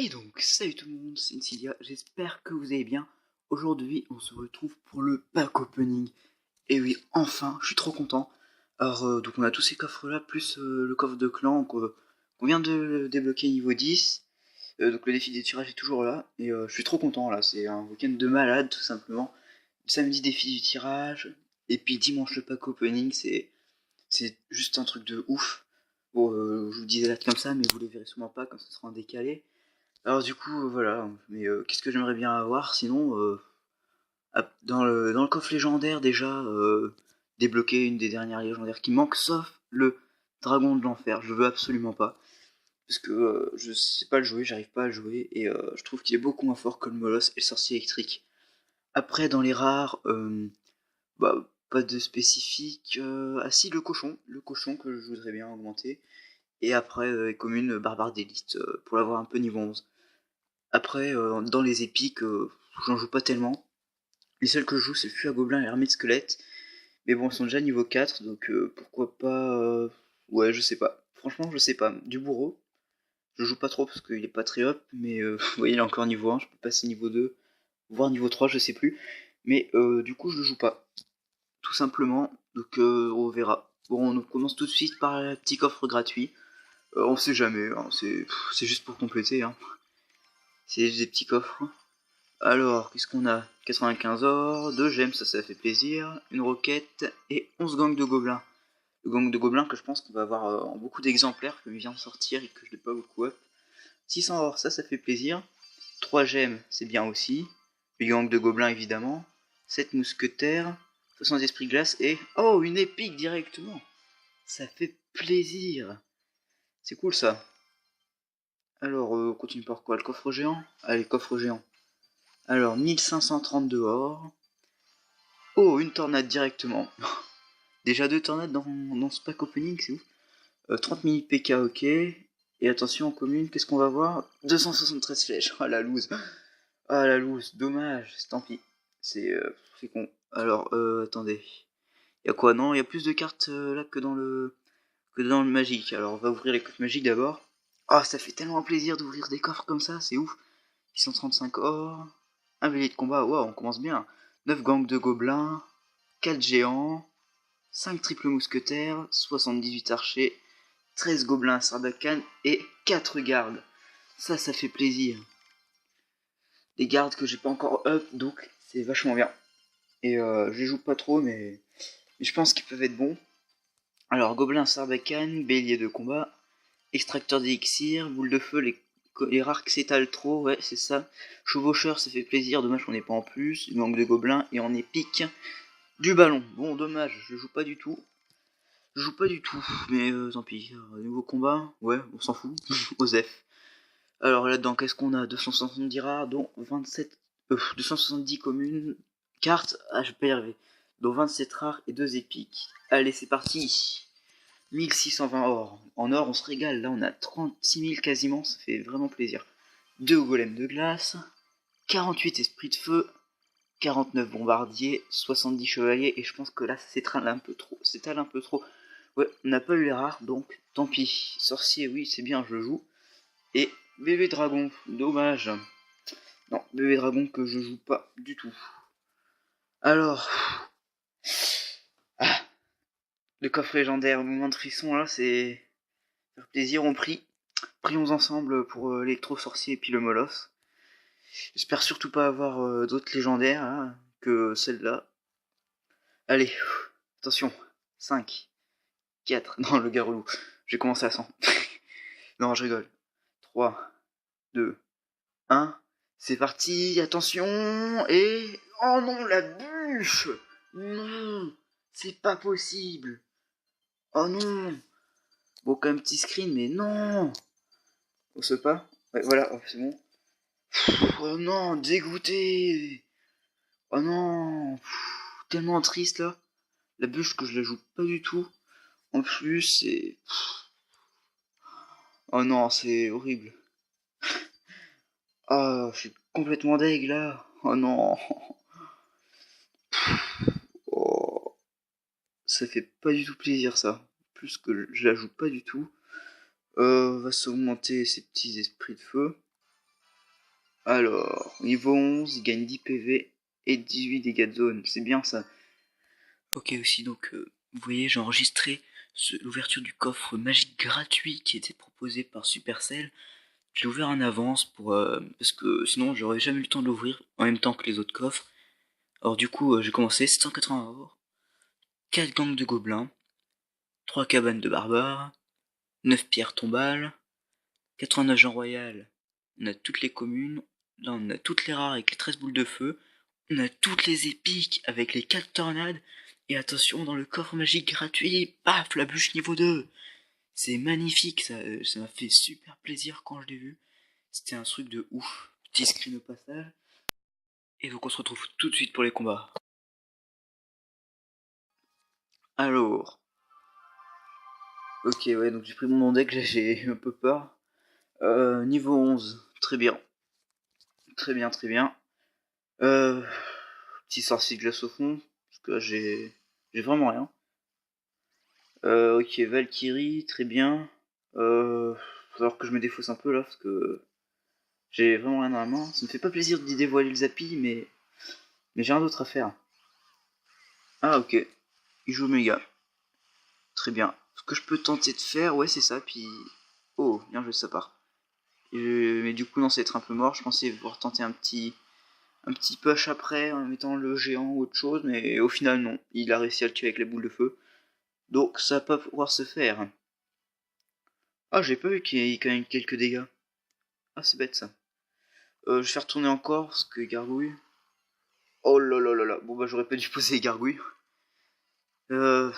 Et donc, salut tout le monde, c'est Incilia, j'espère que vous allez bien. Aujourd'hui, on se retrouve pour le pack opening. Et oui, enfin, je suis trop content. Alors, donc on a tous ces coffres-là, plus le coffre de clan qu'on vient de débloquer niveau 10. Donc le défi des tirages est toujours là. Et je suis trop content là, c'est un week-end de malade tout simplement. Samedi, défi du tirage. Et puis dimanche, le pack opening, c'est juste un truc de ouf. Bon, je vous dis des dates comme ça, mais vous les verrez sûrement pas quand ce sera en décalé. Alors du coup, voilà, mais qu'est-ce que j'aimerais bien avoir sinon dans le coffre légendaire déjà, débloquer une des dernières légendaires qui manque, sauf le dragon de l'enfer, je veux absolument pas, parce que je sais pas le jouer, j'arrive pas à le jouer, et je trouve qu'il est beaucoup moins fort que le molosse et le sorcier électrique. Après dans les rares, bah pas de spécifique, ah si le cochon que je voudrais bien augmenter, et après commune barbare d'élite pour l'avoir un peu niveau 11. Après, dans les épiques, j'en joue pas tellement. Les seuls que je joue, c'est le Feu à Gobelin et l'Armée de Squelettes. Mais bon, ils sont déjà niveau 4, donc pourquoi pas... Ouais, je sais pas. Franchement, je sais pas. Du bourreau, je joue pas trop parce qu'il est pas très up, mais vous voyez, il est encore niveau 1, je peux passer niveau 2, voire niveau 3, je sais plus. Mais du coup, je le joue pas. Tout simplement, donc on verra. Bon, on commence tout de suite par un petit coffre gratuit. On sait jamais, hein, c'est juste pour compléter. Hein. C'est des petits coffres. Alors, qu'est-ce qu'on a? 95 or, 2 gemmes, ça fait plaisir, une roquette et 11 gangs de gobelins. Le gang de gobelins que je pense qu'on va avoir en beaucoup d'exemplaires, que vient de sortir et que je n'ai pas beaucoup up. 600 or, ça fait plaisir. 3 gemmes, c'est bien aussi. Le gang de gobelins évidemment. 7 mousquetaires, 60 esprits glace et... Oh, une épique directement. Ça fait plaisir. C'est cool ça. Alors, on continue par quoi? Le coffre géant? Allez, coffre géant. Alors, 1532 or. Oh, une tornade directement. Déjà deux tornades dans ce pack opening, c'est ouf. 30 000 PK, ok. Et attention en commune, qu'est-ce qu'on va voir? 273 flèches. Ah la loose. Ah la loose, dommage, tant pis. C'est con. Alors, attendez. Y'a quoi? Non, il y a plus de cartes là que dans le magique. Alors, on va ouvrir les coffres magiques d'abord. Ah, ça fait tellement plaisir d'ouvrir des coffres comme ça, c'est ouf. 635 or. Un bélier de combat, waouh, on commence bien. 9 gangs de gobelins. 4 géants. 5 triples mousquetaires, 78 archers, 13 gobelins à sarbacane et 4 gardes. Ça fait plaisir. Des gardes que j'ai pas encore up, donc c'est vachement bien. Et je les joue pas trop, mais je pense qu'ils peuvent être bons. Alors, gobelin sarbacane, bélier de combat, extracteur d'élixir, boule de feu, les rares qui s'étalent trop, ouais, c'est ça. Chevaucheur, ça fait plaisir, dommage qu'on n'ait pas en plus. Il manque de gobelins, et en épique, du ballon. Bon, dommage, je joue pas du tout. Je joue pas du tout, mais tant pis. Nouveau combat, ouais, on s'en fout. Osef. Alors là-dedans, qu'est-ce qu'on a? 270 rares, dont 27... 270 communes. Cartes, ah je vais pas y arriver. Dont 27 rares et 2 épiques. Allez, c'est parti. 1620 or. En or, on se régale. Là, on a 36 000 quasiment, ça fait vraiment plaisir. 2 golems de glace. 48 esprits de feu. 49 bombardiers. 70 chevaliers. Et je pense que là, ça s'étale un peu trop. Ouais, on n'a pas eu les rares, donc tant pis. Sorcier, oui, c'est bien, je joue. Et bébé dragon, dommage. Non, bébé dragon que je joue pas du tout. Alors, ah, le coffre légendaire, moment de frisson là, c'est faire plaisir, on prie. Prions ensemble pour l'électro-sorcier et puis le molosse. J'espère surtout pas avoir d'autres légendaires hein, que celle-là. Allez, attention. 5, 4, non le garou. J'ai commencé à 100. Non, je rigole. 3, 2, 1, c'est parti, attention, et... Oh non, la bûche. Non, c'est pas possible. Oh non. Bon, quand même petit screen, mais non. On se pas. Ouais, voilà, oh, c'est bon. Oh non, dégoûté. Oh non. Tellement triste, là. La bûche que je la joue pas du tout. En plus, c'est... Oh non, c'est horrible. Ah, je suis complètement deg, là. Oh non. Oh. Ça fait pas du tout plaisir ça. Plus que je la joue pas du tout. On va s'augmenter ces petits esprits de feu. Alors, niveau 11, il gagne 10 PV et 18 dégâts de zone. C'est bien ça. Ok aussi, donc vous voyez, j'ai enregistré l'ouverture du coffre magique gratuit qui était proposé par Supercell. Je l'ai ouvert en avance parce que sinon j'aurais jamais eu le temps de l'ouvrir en même temps que les autres coffres. Alors du coup, j'ai commencé 780 or, 4 gangs de gobelins, 3 cabanes de barbares, 9 pierres tombales, 89 gens royales. On a toutes les communes, là on a toutes les rares avec les 13 boules de feu, on a toutes les épiques avec les 4 tornades, et attention, dans le coffre magique gratuit, paf, la bûche niveau 2. C'est magnifique, ça m'a fait super plaisir quand je l'ai vu. C'était un truc de ouf. Petit screen au passage. Et donc on se retrouve tout de suite pour les combats. Alors. Ok, ouais, donc j'ai pris mon deck, j'ai eu un peu peur. Niveau 11, très bien. Très bien, très bien. Petit sorcier de glace au fond, parce que j'ai vraiment rien. Ok, Valkyrie, très bien. Faut savoir que je me défausse un peu là, parce que j'ai vraiment rien dans la main. Ça me fait pas plaisir d'y dévoiler le Zappy, mais j'ai rien d'autre à faire. Ah ok, il joue méga. Très bien. Ce que je peux tenter de faire, ouais c'est ça, puis... Oh, bien joué de sa part. Mais du coup non, c'est être un peu mort, je pensais pouvoir tenter un petit push après en mettant le géant ou autre chose, mais au final non, il a réussi à le tuer avec la boule de feu. Donc ça va pas pouvoir se faire. Ah, j'ai pas vu qu'il y ait quand même quelques dégâts. Ah, c'est bête ça. Je vais faire tourner encore parce que gargouille. Oh là là là là. Bon bah j'aurais pas dû poser les gargouilles. Non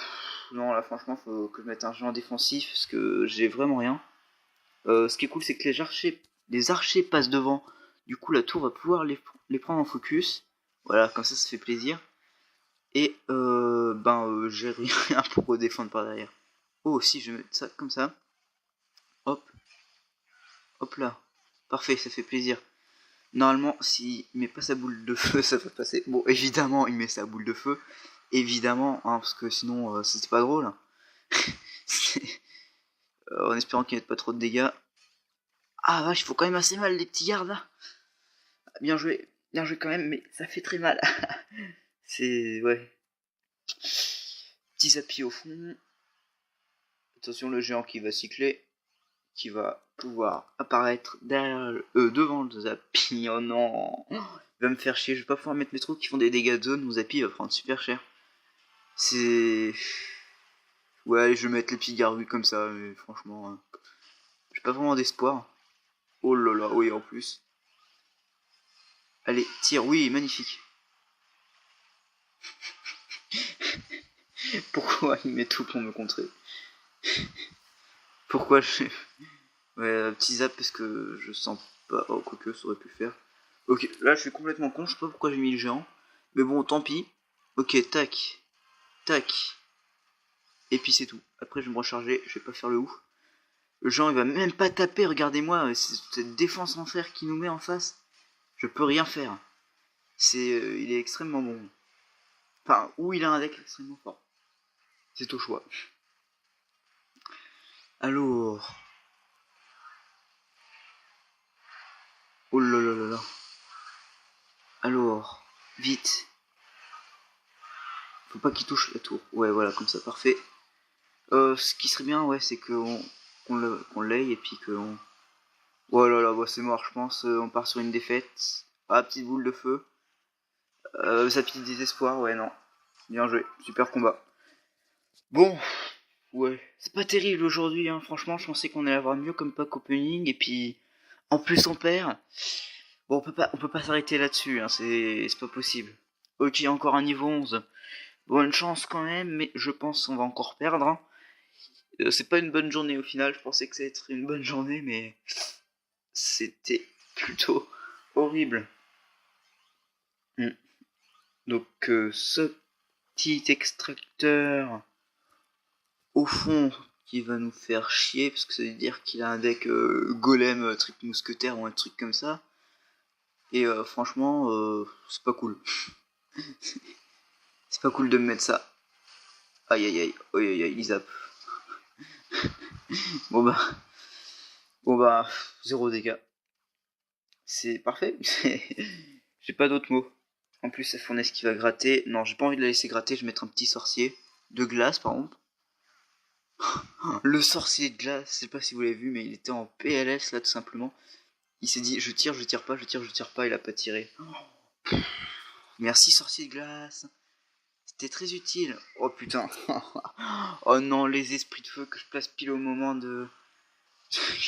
là franchement faut que je mette un géant défensif parce que j'ai vraiment rien. Ce qui est cool c'est que les archers passent devant. Du coup la tour va pouvoir les prendre en focus. Voilà, comme ça fait plaisir. Et j'ai rien pour défendre par derrière. Oh si je vais mettre ça comme ça. Hop. Hop là. Parfait, ça fait plaisir. Normalement, s'il met pas sa boule de feu, ça va passer. Bon, évidemment, il met sa boule de feu. Évidemment, hein, parce que sinon, c'était pas drôle. En espérant qu'il mette pas trop de dégâts. Ah vache, il faut quand même assez mal, les petits gardes là. Bien joué quand même, mais ça fait très mal. C'est... ouais. Petit zappi au fond. Attention, le géant qui va cycler. Qui va pouvoir apparaître derrière devant le Zappi. Oh non, il va me faire chier, je vais pas pouvoir mettre mes troupes qui font des dégâts de zone. Mon Zappi il va prendre super cher. C'est... ouais, je vais mettre les petits gargouilles comme ça, mais franchement, j'ai pas vraiment d'espoir. Oh là là, oui, en plus. Allez, tire, oui, magnifique. Pourquoi il met tout pour me contrer? Pourquoi je... ouais, petit zap parce que je sens pas... oh, quoique ça aurait pu faire. Ok, là je suis complètement con, je sais pas pourquoi j'ai mis le géant. Mais bon, tant pis. Ok, tac. Tac. Et puis c'est tout. Après je vais me recharger, je vais pas faire le ouf. Le géant il va même pas taper, regardez-moi, c'est cette défense en fer qui nous met en face. Je peux rien faire. Il est extrêmement bon. Enfin, ou il a un deck extrêmement fort. C'est au choix. Alors... oh là là là là. Alors, vite. Faut pas qu'il touche la tour. Ouais, voilà, comme ça, parfait. Ce qui serait bien, ouais, c'est qu'on l'aille et puis qu'on... oh là là, bah, c'est mort, je pense. On part sur une défaite. Ah, petite boule de feu. Ça pique désespoir, ouais, non. Bien joué, super combat. Bon, ouais, c'est pas terrible aujourd'hui, hein. Franchement, je pensais qu'on allait avoir mieux comme pack opening, et puis en plus on perd. Bon, on peut pas s'arrêter là-dessus, hein. C'est pas possible. Ok, encore un niveau 11. Bonne chance quand même, mais je pense qu'on va encore perdre, hein. C'est pas une bonne journée au final, je pensais que ça allait être une bonne journée, mais c'était plutôt horrible. Donc ce petit extracteur au fond qui va nous faire chier, parce que ça veut dire qu'il a un deck golem, triple mousquetaire ou un truc comme ça. Et franchement, c'est pas cool. C'est pas cool de me mettre ça. Aïe aïe aïe, aïe aïe aïe, il zappe. Bon bah, 0 dégâts. c'est parfait. J'ai pas d'autres mots. En plus, sa fournaise qui va gratter. Non, j'ai pas envie de la laisser gratter, je vais mettre un petit sorcier. De glace, par contre. Le sorcier de glace, je sais pas si vous l'avez vu, mais il était en PLS, là, tout simplement. Il s'est dit, je tire pas, je tire pas, il a pas tiré. Merci, sorcier de glace. C'était très utile. Oh putain. Oh non, les esprits de feu que je place pile au moment de...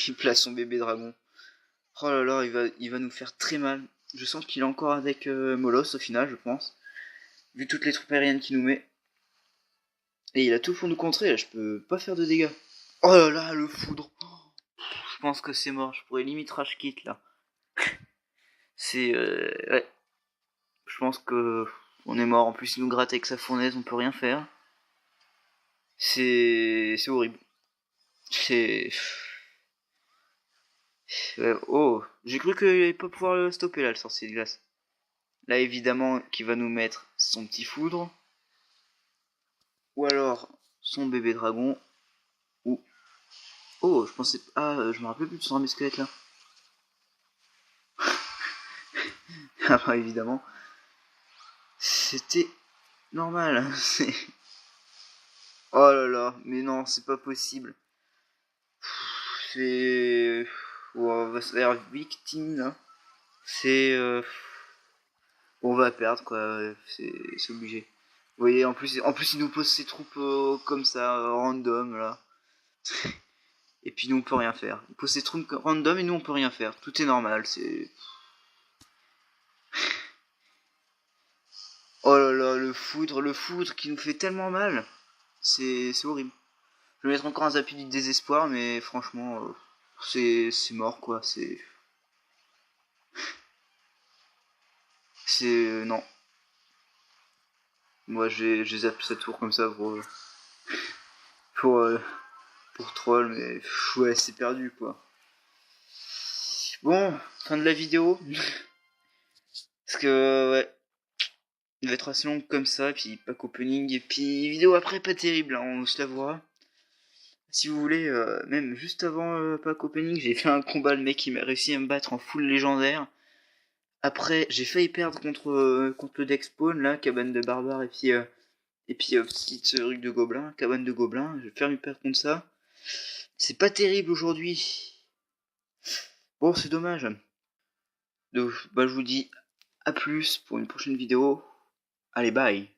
il place son bébé dragon. Oh là là, il va nous faire très mal. Je sens qu'il est encore avec Molos au final, je pense. Vu toutes les troupes aériennes qu'il nous met. Et il a tout pour nous contrer, là, je peux pas faire de dégâts. Oh là là, le foudre. Je pense que c'est mort, je pourrais limite rage kit là. C'est... ouais. Je pense que... on est mort, en plus il nous gratte avec sa fournaise, on peut rien faire. C'est horrible. C'est... oh, j'ai cru qu'il allait pas pouvoir le stopper là, le sorcier de glace. Là évidemment qu'il va nous mettre son petit foudre. Ou alors son bébé dragon. Ou... oh, je pensais... ah, je me rappelle plus de son armée squelette là. Ah bah évidemment. C'était normal. Oh là là, mais non, c'est pas possible. C'est... oh, on va se faire victime là. C'est... on va perdre quoi, c'est obligé. Vous voyez, en plus il nous pose ses troupes comme ça, random là. Et puis nous on peut rien faire. Il pose ses troupes random et nous on peut rien faire. Tout est normal, c'est... oh là là, le foudre qui nous fait tellement mal. C'est horrible. Je vais mettre encore un Zappy du désespoir, mais franchement, c'est mort quoi. non. Moi j'ai zappé sa tour comme ça pour, euh, pour troll, mais ouais, c'est perdu quoi. Bon, fin de la vidéo. Parce que ouais, il va être assez long comme ça, et puis pack opening, et puis vidéo après pas terrible, hein, on se l'avouera. Si vous voulez, même juste avant pack opening, j'ai fait un combat, le mec il m'a réussi à me battre en full légendaire. Après, j'ai failli perdre contre le deck spawn, là, cabane de barbare, et puis petite rue de gobelins, cabane de gobelins, je vais faire une perdre contre ça. C'est pas terrible aujourd'hui. Bon, c'est dommage. Donc, bah, je vous dis à plus pour une prochaine vidéo. Allez, bye.